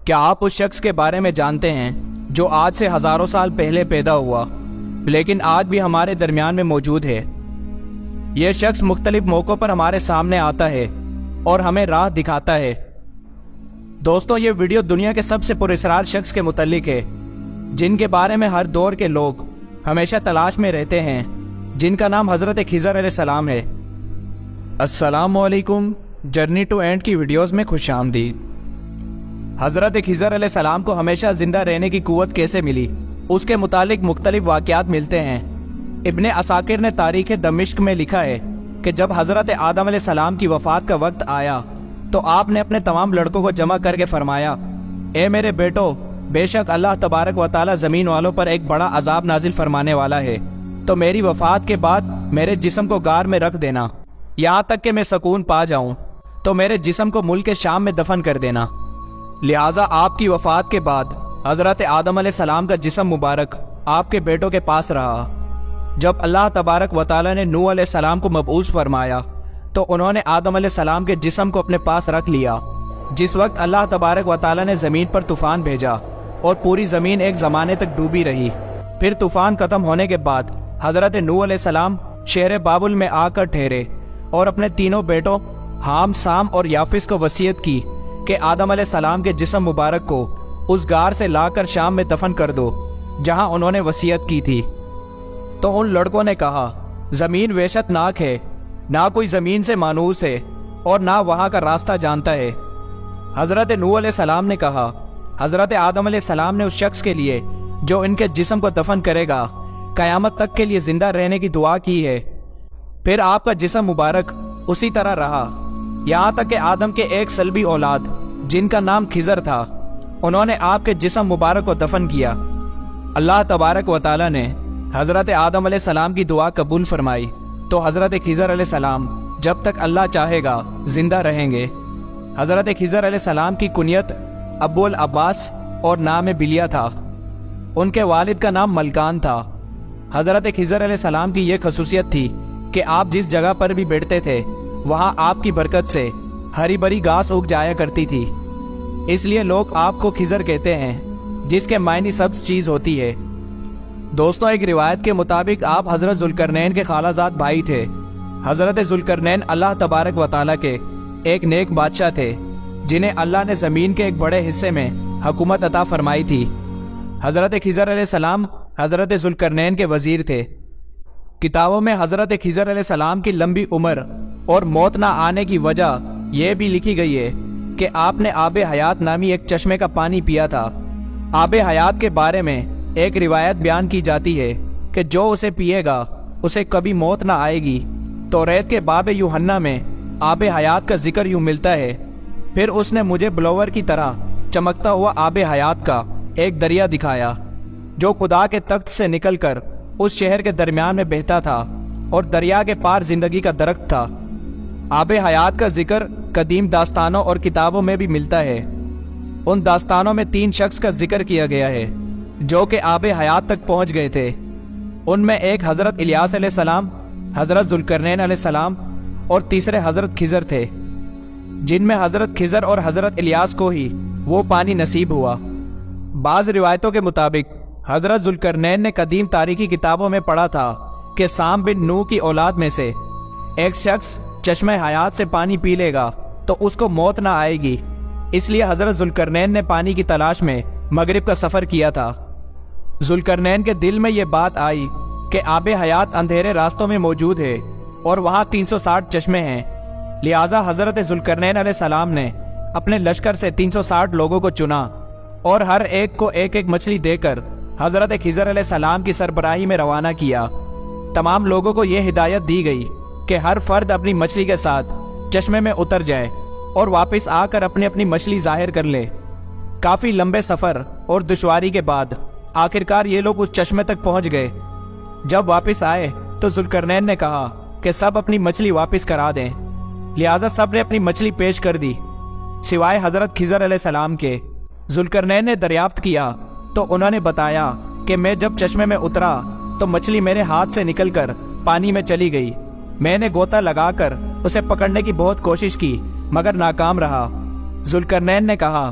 کیا آپ اس شخص کے بارے میں جانتے ہیں جو آج سے ہزاروں سال پہلے پیدا ہوا لیکن آج بھی ہمارے درمیان میں موجود ہے؟ یہ شخص مختلف موقعوں پر ہمارے سامنے آتا ہے اور ہمیں راہ دکھاتا ہے۔ دوستو، یہ ویڈیو دنیا کے سب سے پراسرار شخص کے متعلق ہے، جن کے بارے میں ہر دور کے لوگ ہمیشہ تلاش میں رہتے ہیں، جن کا نام حضرت خضر علیہ السلام ہے۔ السلام علیکم، جرنی ٹو اینڈ کی ویڈیوز میں خوش آمدید۔ حضرت خضر علیہ السلام کو ہمیشہ زندہ رہنے کی قوت کیسے ملی؟ اس کے متعلق مختلف واقعات ملتے ہیں۔ ابن عساکر نے تاریخ دمشق میں لکھا ہے کہ جب حضرت آدم علیہ السلام کی وفات کا وقت آیا تو آپ نے اپنے تمام لڑکوں کو جمع کر کے فرمایا، اے میرے بیٹو، بے شک اللہ تبارک و تعالی زمین والوں پر ایک بڑا عذاب نازل فرمانے والا ہے، تو میری وفات کے بعد میرے جسم کو غار میں رکھ دینا، یہاں تک کہ میں سکون پا جاؤں تو میرے جسم کو ملک شام میں دفن کر دینا۔ لہٰذا آپ کی وفات کے بعد حضرت آدم علیہ السلام کا جسم مبارک آپ کے بیٹوں کے پاس رہا۔ جب اللہ تبارک و تعالی نے نوح علیہ السلام کو مبعوث فرمایا تو انہوں نے آدم علیہ السلام کے جسم کو اپنے پاس رکھ لیا۔ جس وقت اللہ تبارک و تعالی نے زمین پر طوفان بھیجا اور پوری زمین ایک زمانے تک ڈوبی رہی، پھر طوفان ختم ہونے کے بعد حضرت نوح علیہ السلام شہر بابل میں آ کر ٹھہرے اور اپنے تینوں بیٹوں حام، سام اور یافس کو وصیت کی کہ آدم علیہ السلام کے جسم مبارک کو اس غار سے لا کر شام میں دفن کر دو جہاں انہوں نے وصیت کی تھی۔ تو ان لڑکوں نے کہا، زمین وحشت ناک ہے، نہ کوئی زمین سے مانوس ہے اور نہ وہاں کا راستہ جانتا ہے۔ حضرت نوح علیہ السلام نے کہا، حضرت آدم علیہ السلام نے اس شخص کے لیے جو ان کے جسم کو دفن کرے گا قیامت تک کے لیے زندہ رہنے کی دعا کی ہے۔ پھر آپ کا جسم مبارک اسی طرح رہا یہاں تک کہ آدم کے ایک سلبی اولاد جن کا نام خضر تھا، انہوں نے آپ کے جسم مبارک کو دفن کیا۔ اللہ تبارک و تعالی نے حضرت آدم علیہ السلام کی دعا قبول فرمائی تو حضرت خضر علیہ السلام جب تک اللہ چاہے گا زندہ رہیں گے۔ حضرت خضر علیہ السلام کی کنیت ابو العباس اور نام بلیہ تھا۔ ان کے والد کا نام ملکان تھا۔ حضرت خضر علیہ السلام کی یہ خصوصیت تھی کہ آپ جس جگہ پر بھی بیٹھتے تھے وہاں آپ کی برکت سے ہری بھری گھاس اگ جایا کرتی تھی، اس لیے لوگ آپ کو خضر کہتے ہیں، جس کے معنی سبز چیز ہوتی ہے۔ دوستو، ایک روایت کے مطابق آپ حضرت ذوالقرنین کے خالہ زاد بھائی تھے۔ حضرت ذوالقرنین اللہ تبارک و تعالیٰ کے ایک نیک بادشاہ تھے جنہیں اللہ نے زمین کے ایک بڑے حصے میں حکومت عطا فرمائی تھی۔ حضرت خضر علیہ السلام حضرت ذوالقرنین کے وزیر تھے۔ کتابوں میں حضرت خضر علیہ السلام کی لمبی عمر اور موت نہ آنے کی وجہ یہ بھی لکھی گئی ہے کہ آپ نے آب حیات نامی ایک چشمے کا پانی پیا تھا۔ آب حیات کے بارے میں ایک روایت بیان کی جاتی ہے کہ جو اسے پیے گا اسے کبھی موت نہ آئے گی۔ توریت کے باب یوحنا میں آب حیات کا ذکر یوں ملتا ہے، پھر اس نے مجھے بلور کی طرح چمکتا ہوا آب حیات کا ایک دریا دکھایا جو خدا کے تخت سے نکل کر اس شہر کے درمیان میں بہتا تھا اور دریا کے پار زندگی کا درخت تھا۔ آب حیات کا ذکر قدیم داستانوں اور کتابوں میں بھی ملتا ہے۔ ان داستانوں میں 3 شخص کا ذکر کیا گیا ہے جو کہ آب حیات تک پہنچ گئے تھے۔ ان میں ایک حضرت الیاس علیہ السلام، حضرت ذوالقرنین علیہ السلام اور تیسرے حضرت خضر تھے، جن میں حضرت خضر اور حضرت الیاس کو ہی وہ پانی نصیب ہوا۔ بعض روایتوں کے مطابق حضرت ذوالقرنین نے قدیم تاریخی کتابوں میں پڑھا تھا کہ سام بن نوح کی اولاد میں سے ایک شخص چشمہ حیات سے پانی پی لے گا تو اس کو موت نہ آئے گی، اس لیے حضرت ذوالقرنین نے پانی کی تلاش میں مغرب کا سفر کیا تھا۔ ذوالقرنین کے دل میں یہ بات آئی کہ آب حیات اندھیرے راستوں میں موجود ہے اور وہاں 360 چشمے ہیں، لہٰذا حضرت ذوالقرنین علیہ السلام نے اپنے لشکر سے 360 لوگوں کو چنا اور ہر ایک کو ایک ایک مچھلی دے کر حضرت خضر علیہ السلام کی سربراہی میں روانہ کیا۔ تمام لوگوں کو یہ ہدایت دی گئی کہ ہر فرد اپنی مچھلی کے ساتھ چشمے میں اتر جائے اور واپس آ کر اپنی اپنی مچھلی ظاہر کر لے۔ کافی لمبے سفر اور دشواری کے بعد آخرکار یہ لوگ اس چشمے تک پہنچ گئے۔ جب واپس آئے تو ذوالقرنین نے کہا کہ سب اپنی مچھلی واپس کرا دیں، لہٰذا سب نے اپنی مچھلی پیش کر دی سوائے حضرت خضر علیہ السلام کے۔ ذوالقرنین نے دریافت کیا تو انہوں نے بتایا کہ میں جب چشمے میں اترا تو مچھلی میرے ہاتھ سے نکل کر پانی میں چلی گئی۔ میں نے غوطہ لگا کر اسے پکڑنے کی بہت کوشش کی مگر ناکام رہا۔ ذوالقرنین نے کہا